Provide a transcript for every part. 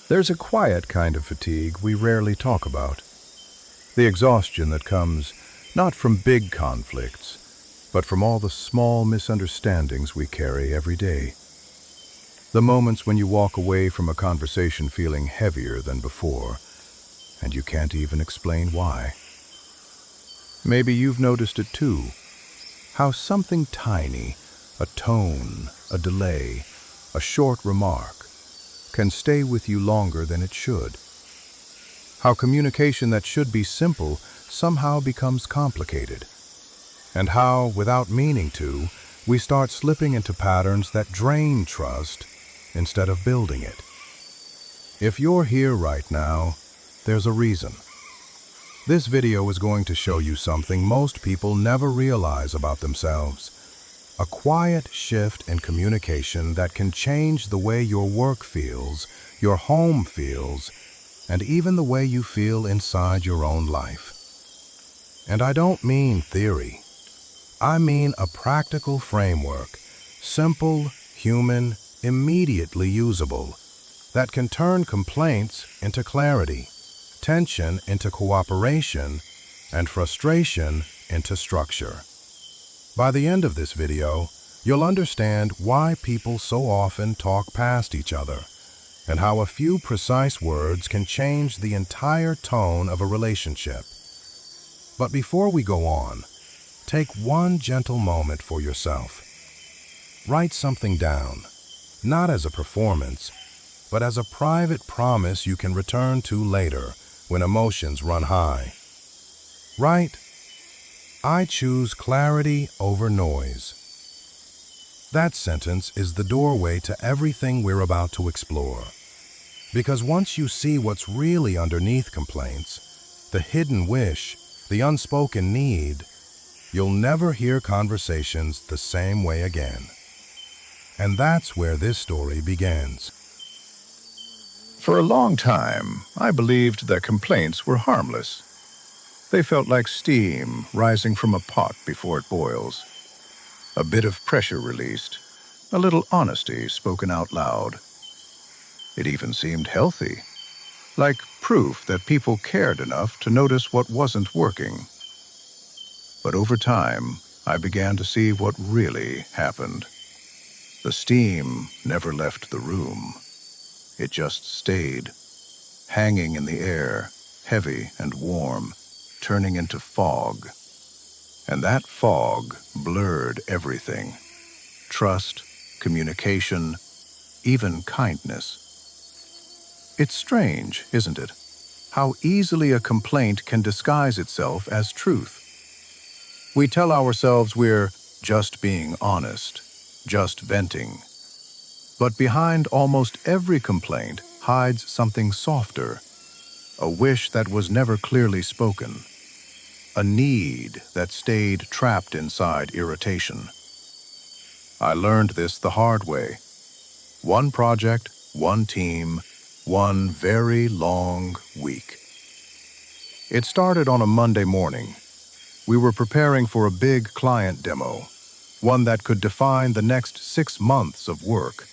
There's a quiet kind of fatigue we rarely talk about. The exhaustion that comes not from big conflicts, but from all the small misunderstandings we carry every day. The moments when you walk away from a conversation feeling heavier than before, and you can't even explain why. Maybe you've noticed it too, how something tiny, a tone, a delay, a short remark, can stay with you longer than it should. How communication that should be simple somehow becomes complicated. And how, without meaning to, we start slipping into patterns that drain trust instead of building it. If you're here right now, there's a reason. This video is going to show you something most people never realize about themselves. A quiet shift in communication that can change the way your work feels, your home feels, and even the way you feel inside your own life. And I don't mean theory. I mean a practical framework, simple, human, immediately usable, that can turn complaints into clarity, tension into cooperation, and frustration into structure. By the end of this video, you'll understand why people so often talk past each other, and how a few precise words can change the entire tone of a relationship. But before we go on, take one gentle moment for yourself. Write something down, not as a performance, but as a private promise you can return to later when emotions run high. Write, "I choose clarity over noise." That sentence is the doorway to everything we're about to explore. Because once you see what's really underneath complaints, the hidden wish, the unspoken need, you'll never hear conversations the same way again. And that's where this story begins. For a long time, I believed that complaints were harmless. They felt like steam rising from a pot before it boils. A bit of pressure released, a little honesty spoken out loud. It even seemed healthy, like proof that people cared enough to notice what wasn't working. But over time, I began to see what really happened. The steam never left the room. It just stayed, hanging in the air, heavy and warm, turning into fog. And that fog blurred everything. Trust, communication, even kindness. It's strange, isn't it? How easily a complaint can disguise itself as truth. We tell ourselves we're just being honest, just venting. But behind almost every complaint hides something softer, a wish that was never clearly spoken, a need that stayed trapped inside irritation. I learned this the hard way. One project, one team, one very long week. It started on a Monday morning. We were preparing for a big client demo, one that could define the next 6 months of work.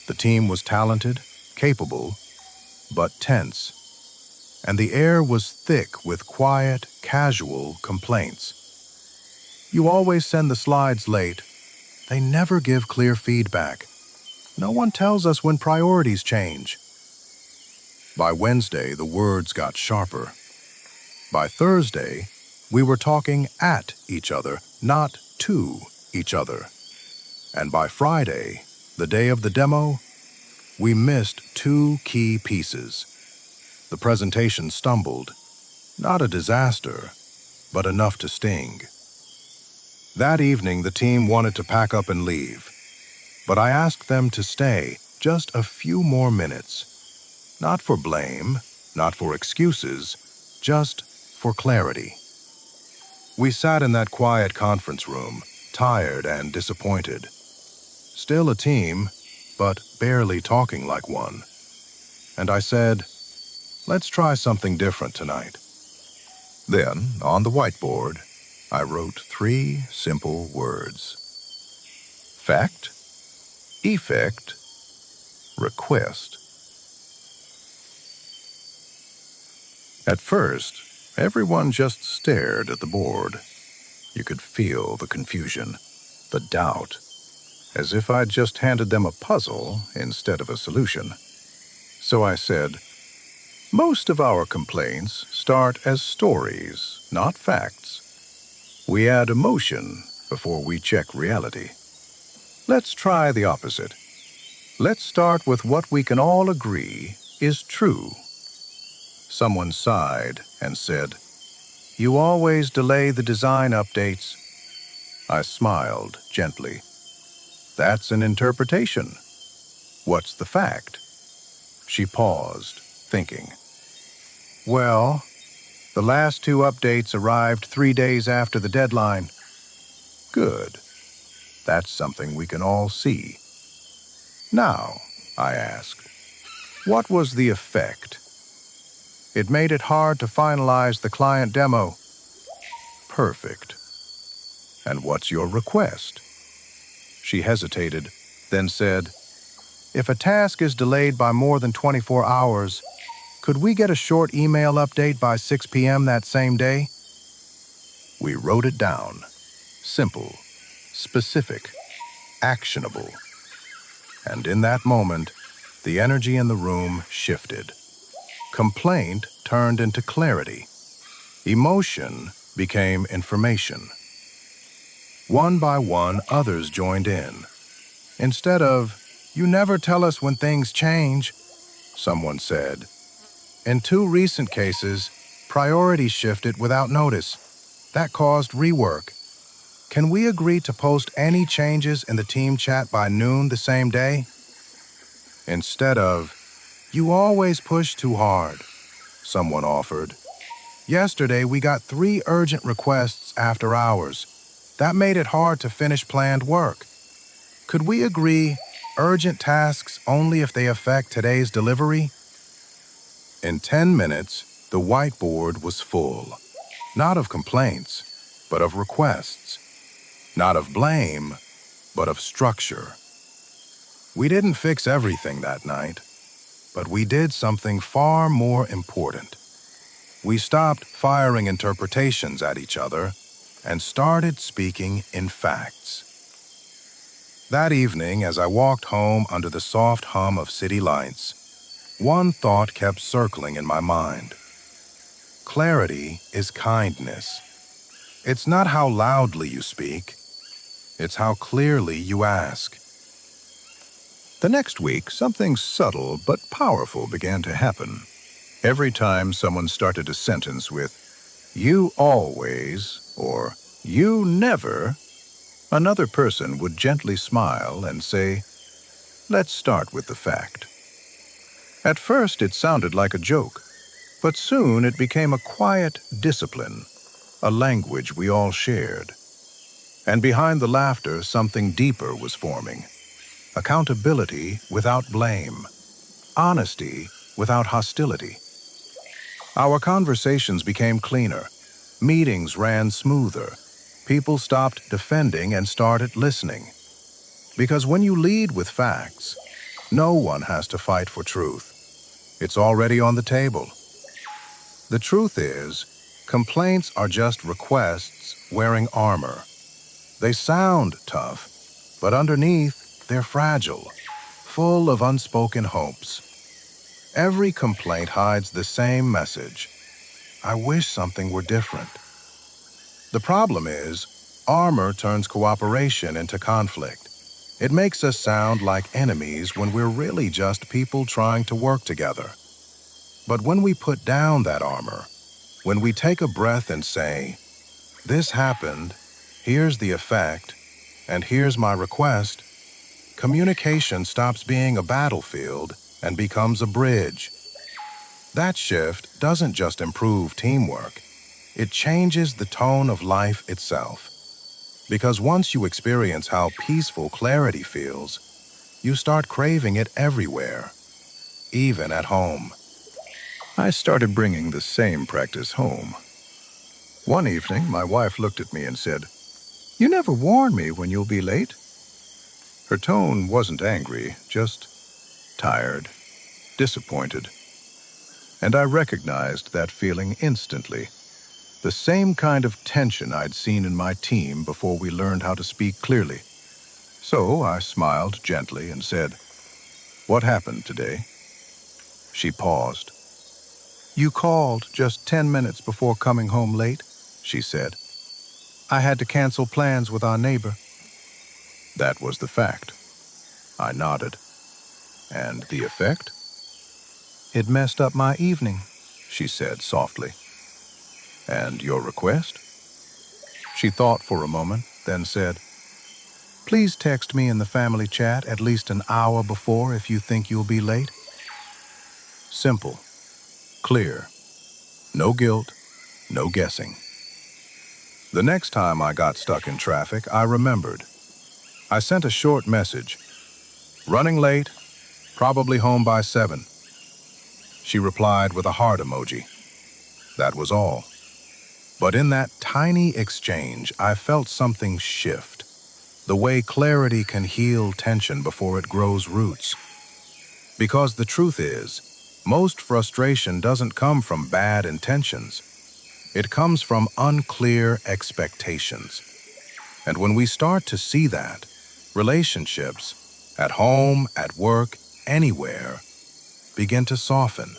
The team was talented, capable, but tense. And the air was thick with quiet, casual complaints. "You always send the slides late. They never give clear feedback. No one tells us when priorities change." By Wednesday, the words got sharper. By Thursday, we were talking at each other, not to each other. And by Friday, the day of the demo, we missed 2 key pieces. The presentation stumbled. Not a disaster, but enough to sting. That evening, the team wanted to pack up and leave. But I asked them to stay just a few more minutes. Not for blame, not for excuses, just for clarity. We sat in that quiet conference room, tired and disappointed. Still a team, but barely talking like one. And I said, "Let's try something different tonight." Then, on the whiteboard, I wrote 3 simple words. Fact, effect, request. At first, everyone just stared at the board. You could feel the confusion, the doubt, as if I'd just handed them a puzzle instead of a solution. So I said, most of our complaints start as stories, not facts. We add emotion before we check reality. Let's try the opposite. Let's start with what we can all agree is true. Someone sighed and said, "You always delay the design updates." I smiled gently. That's an interpretation. What's the fact? She paused, thinking. Well, the last 2 updates arrived 3 days after the deadline. Good. That's something we can all see. Now, I asked, what was the effect? It made it hard to finalize the client demo. Perfect. And what's your request? She hesitated, then said, if a task is delayed by more than 24 hours, could we get a short email update by 6 p.m. that same day? We wrote it down. Simple, specific, actionable. And in that moment, the energy in the room shifted. Complaint turned into clarity. Emotion became information. One by one, others joined in. Instead of, "You never tell us when things change," someone said, "in 2 recent cases, priorities shifted without notice. That caused rework. Can we agree to post any changes in the team chat by noon the same day?" Instead of, "You always push too hard," someone offered, "Yesterday we got 3 urgent requests after hours. That made it hard to finish planned work. Could we agree urgent tasks only if they affect today's delivery?" In 10 minutes, the whiteboard was full, not of complaints, but of requests, not of blame, but of structure. We didn't fix everything that night, but we did something far more important. We stopped firing interpretations at each other and started speaking in facts. That evening, as I walked home under the soft hum of city lights, one thought kept circling in my mind. Clarity is kindness. It's not how loudly you speak, it's how clearly you ask. The next week, something subtle but powerful began to happen. Every time someone started a sentence with, "You always," or "You never," another person would gently smile and say, "Let's start with the fact." At first, it sounded like a joke, but soon it became a quiet discipline, a language we all shared. And behind the laughter, something deeper was forming. Accountability without blame. Honesty without hostility. Our conversations became cleaner. Meetings ran smoother. People stopped defending and started listening. Because when you lead with facts, no one has to fight for truth. It's already on the table. The truth is, complaints are just requests wearing armor. They sound tough, but underneath, they're fragile, full of unspoken hopes. Every complaint hides the same message. I wish something were different. The problem is, armor turns cooperation into conflict. It makes us sound like enemies when we're really just people trying to work together. But when we put down that armor, when we take a breath and say, "This happened, here's the effect, and here's my request," communication stops being a battlefield and becomes a bridge. That shift doesn't just improve teamwork, it changes the tone of life itself. Because once you experience how peaceful clarity feels, you start craving it everywhere, even at home. I started bringing the same practice home. One evening, my wife looked at me and said, "You never warn me when you'll be late." Her tone wasn't angry, just tired, disappointed. and I recognized that feeling instantly. The same kind of tension I'd seen in my team before we learned how to speak clearly. So I smiled gently and said, "What happened today?" She paused. "You called just 10 minutes before coming home late," she said. "I had to cancel plans with our neighbor." That was the fact. I nodded. "And the effect?" "It messed up my evening," she said softly. "And your request?" She thought for a moment, then said, "Please text me in the family chat at least an hour before if you think you'll be late." Simple, clear, no guilt, no guessing. The next time I got stuck in traffic, I remembered. I sent a short message. "Running late, probably home by 7. She replied with a heart emoji. That was all. But in that tiny exchange, I felt something shift. The way clarity can heal tension before it grows roots. Because the truth is, most frustration doesn't come from bad intentions. It comes from unclear expectations. And when we start to see that, relationships, at home, at work, anywhere, begin to soften.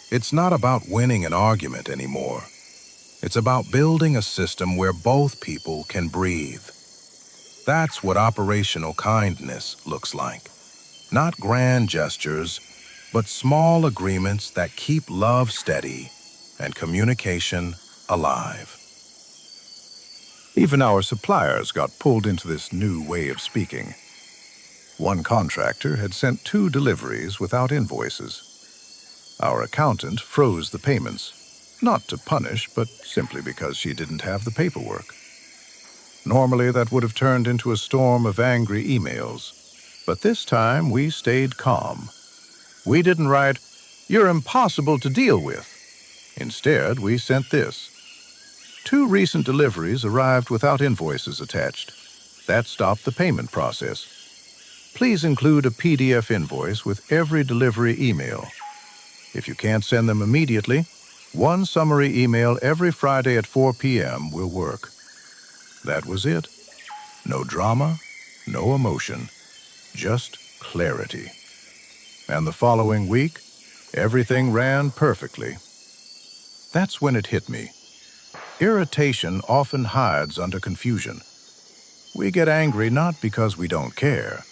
It's not about winning an argument anymore. It's about building a system where both people can breathe. That's what operational kindness looks like. Not grand gestures, but small agreements that keep love steady and communication alive. Even our suppliers got pulled into this new way of speaking. One contractor had sent 2 deliveries without invoices. Our accountant froze the payments, not to punish, but simply because she didn't have the paperwork. Normally, that would have turned into a storm of angry emails, but this time we stayed calm. We didn't write, "You're impossible to deal with." Instead, we sent this. 2 recent deliveries arrived without invoices attached. That stopped the payment process. Please include a PDF invoice with every delivery email. If you can't send them immediately, one summary email every Friday at 4 p.m. will work. That was it. No drama, no emotion, just clarity. And the following week, everything ran perfectly. That's when it hit me. Irritation often hides under confusion. We get angry not because we don't care,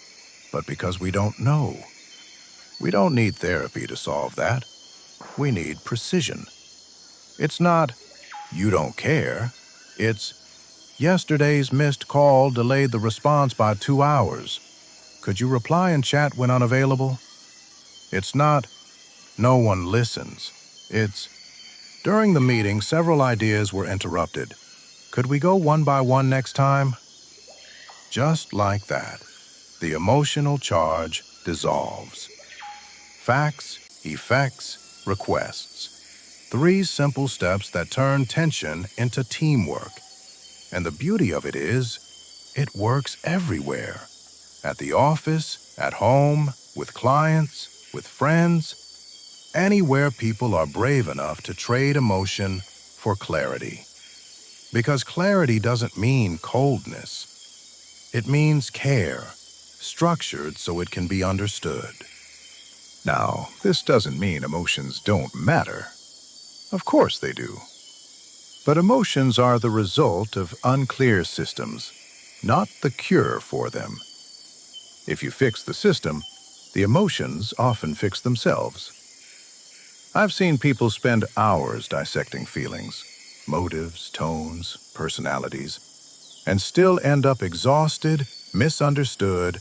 but because we don't know. We don't need therapy to solve that. We need precision. It's not, "You don't care." It's, "Yesterday's missed call delayed the response by 2 hours. Could you reply in chat when unavailable?" It's not, "No one listens." It's, "During the meeting, several ideas were interrupted. Could we go one by one next time?" Just like that, the emotional charge dissolves. Facts, effects, requests. 3 simple steps that turn tension into teamwork. And the beauty of it is, it works everywhere. At the office, at home, with clients, with friends, anywhere people are brave enough to trade emotion for clarity. Because clarity doesn't mean coldness. It means care, structured so it can be understood. Now, this doesn't mean emotions don't matter. Of course they do. But emotions are the result of unclear systems, not the cure for them. If you fix the system, the emotions often fix themselves. I've seen people spend hours dissecting feelings, motives, tones, personalities, and still end up exhausted, misunderstood,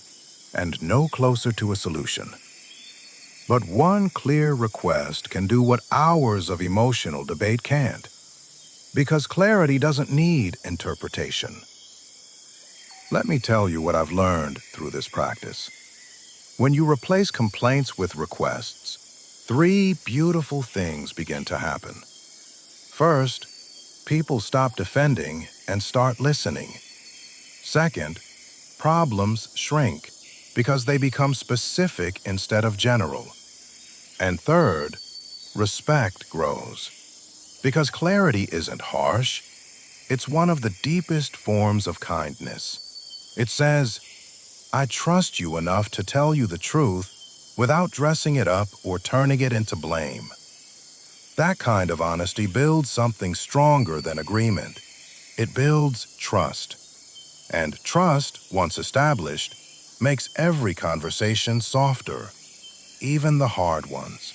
and no closer to a solution. But one clear request can do what hours of emotional debate can't. Because clarity doesn't need interpretation. Let me tell you what I've learned through this practice. When you replace complaints with requests, 3 beautiful things begin to happen. First, people stop defending and start listening. Second, problems shrink because they become specific instead of general. And third, respect grows. Because clarity isn't harsh, it's one of the deepest forms of kindness. It says, I trust you enough to tell you the truth without dressing it up or turning it into blame. That kind of honesty builds something stronger than agreement. It builds trust. And trust, once established, makes every conversation softer, even the hard ones.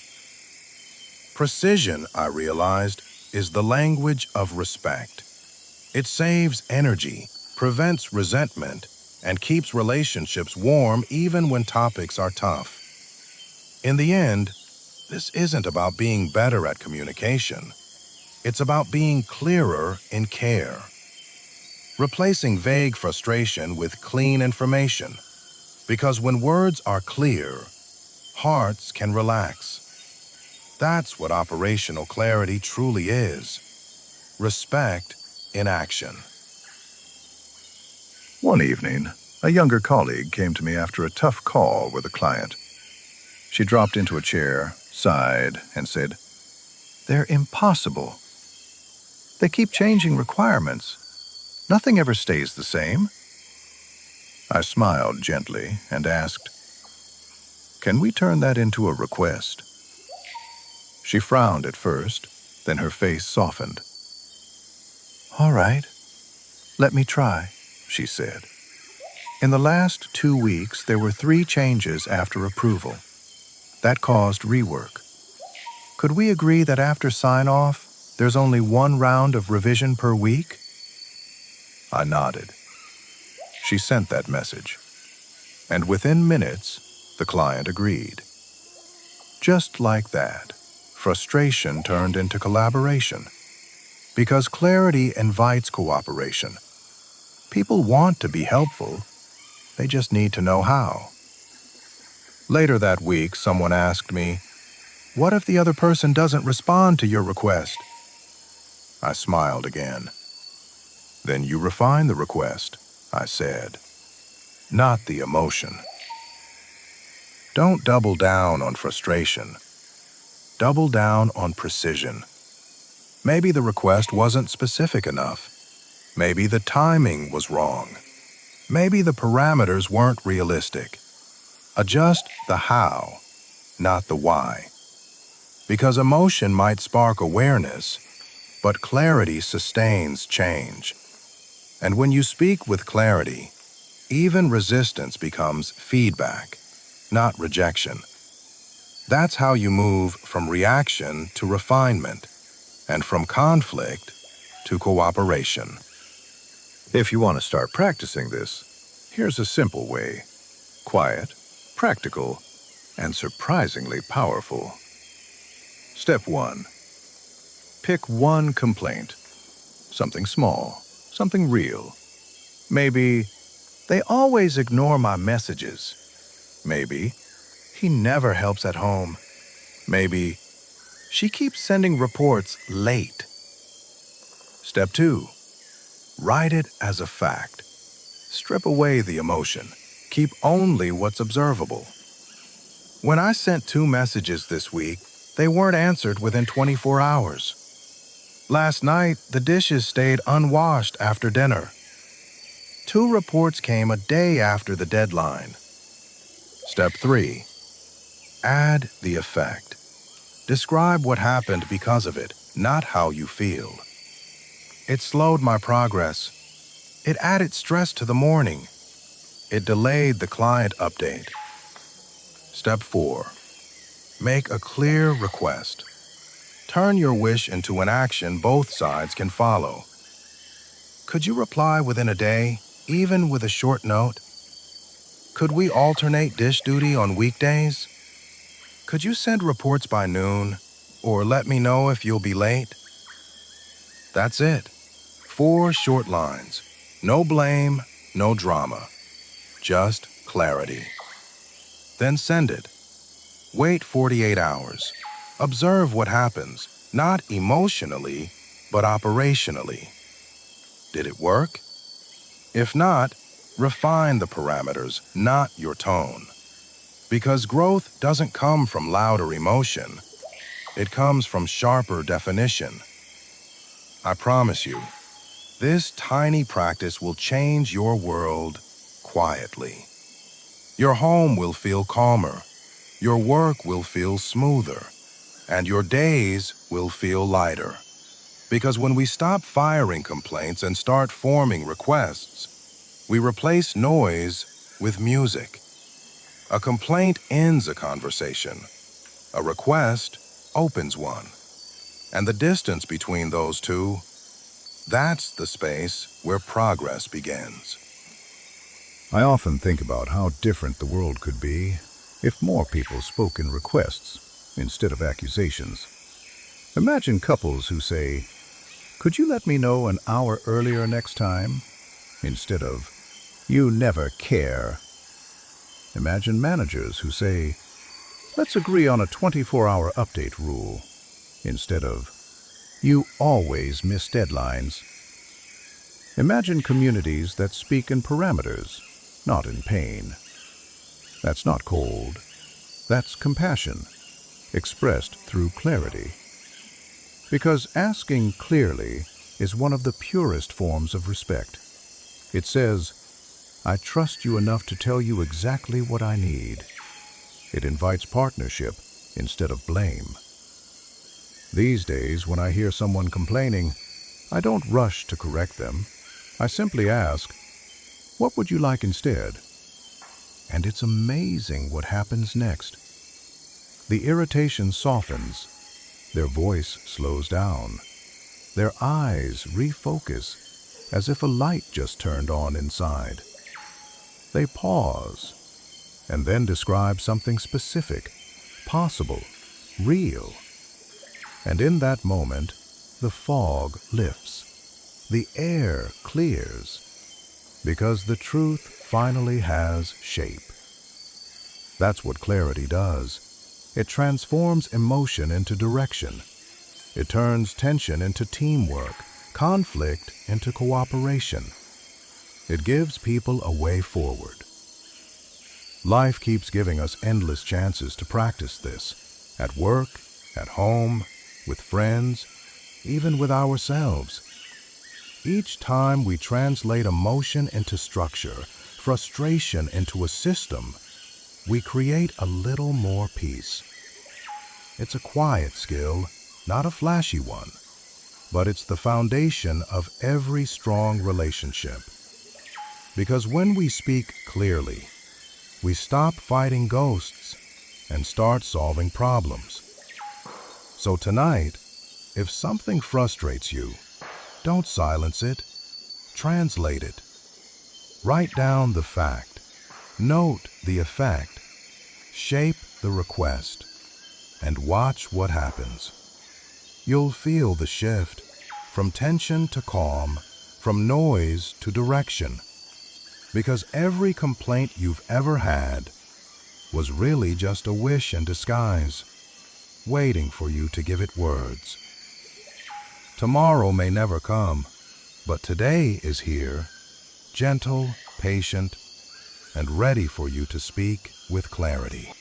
Precision, I realized, is the language of respect. It saves energy, prevents resentment, and keeps relationships warm even when topics are tough. In the end, this isn't about being better at communication. It's about being clearer in care. Replacing vague frustration with clean information. Because when words are clear, hearts can relax. That's what operational clarity truly is. Respect in action. One evening, a younger colleague came to me after a tough call with a client. She dropped into a chair, sighed, and said, "They're impossible. They keep changing requirements. Nothing ever stays the same." I smiled gently and asked, "Can we turn that into a request?" She frowned at first, then her face softened. "All right, let me try," she said. In the last 2 weeks, there were 3 changes after approval. That caused rework. Could we agree that after sign-off, there's only 1 round of revision per week? I nodded. She sent that message. And within minutes, the client agreed. Just like that, frustration turned into collaboration. Because clarity invites cooperation. People want to be helpful. They just need to know how. Later that week, someone asked me, "What if the other person doesn't respond to your request?" I smiled again. "Then you refine the request," I said. Not the emotion. Don't double down on frustration. Double down on precision. Maybe the request wasn't specific enough. Maybe the timing was wrong. Maybe the parameters weren't realistic. Adjust the how, not the why. Because emotion might spark awareness, but clarity sustains change. And when you speak with clarity, even resistance becomes feedback, not rejection. That's how you move from reaction to refinement, and from conflict to cooperation. If you want to start practicing this, here's a simple way. Quiet, practical, and surprisingly powerful. Step 1. Pick one complaint. Something small, something real. Maybe, "They always ignore my messages." Maybe, "He never helps at home." Maybe, "She keeps sending reports late." Step 2. Write it as a fact. Strip away the emotion. Keep only what's observable. When I sent 2 messages this week, they weren't answered within 24 hours. Last night, the dishes stayed unwashed after dinner. 2 reports came a day after the deadline. Step 3. Add the effect. Describe what happened because of it, not how you feel. "It slowed my progress. It added stress to the morning. It delayed the client update." Step 4. Make a clear request. Turn your wish into an action both sides can follow. "Could you reply within a day, even with a short note?" "Could we alternate dish duty on weekdays?" "Could you send reports by noon, or let me know if you'll be late?" That's it. 4 short lines. No blame, no drama. Just clarity. Then send it. Wait 48 hours. Observe what happens, not emotionally, but operationally. Did it work? If not, refine the parameters, not your tone. Because growth doesn't come from louder emotion. It comes from sharper definition. I promise you, this tiny practice will change your world quietly. Your home will feel calmer, your work will feel smoother, and your days will feel lighter. Because when we stop firing complaints and start forming requests, we replace noise with music. A complaint ends a conversation. A request opens one. And the distance between those two, that's the space where progress begins. I often think about how different the world could be if more people spoke in requests instead of accusations. Imagine couples who say, "Could you let me know an hour earlier next time?" instead of, "You never care." Imagine managers who say, "Let's agree on a 24-hour update rule," instead of, "You always miss deadlines." Imagine communities that speak in parameters, not in pain. That's not cold. That's compassion, expressed through clarity. Because asking clearly is one of the purest forms of respect. It says, "I trust you enough to tell you exactly what I need." It invites partnership instead of blame. These days, when I hear someone complaining, I don't rush to correct them. I simply ask, "What would you like instead?" And it's amazing what happens next. The irritation softens, their voice slows down, their eyes refocus as if a light just turned on inside. They pause and then describe something specific, possible, real. And in that moment, the fog lifts, the air clears, because the truth finally has shape. That's what clarity does. It transforms emotion into direction. It turns tension into teamwork, conflict into cooperation. It gives people a way forward. Life keeps giving us endless chances to practice this, at work, at home, with friends, even with ourselves. Each time we translate emotion into structure, frustration into a system, we create a little more peace. It's a quiet skill, not a flashy one, but it's the foundation of every strong relationship. Because when we speak clearly, we stop fighting ghosts and start solving problems. So tonight, if something frustrates you, don't silence it. Translate it. Write down the fact. Note the effect. Shape the request. And watch what happens. You'll feel the shift from tension to calm, from noise to direction. Because every complaint you've ever had was really just a wish in disguise, waiting for you to give it words. Tomorrow may never come, but today is here, gentle, patient, and ready for you to speak with clarity.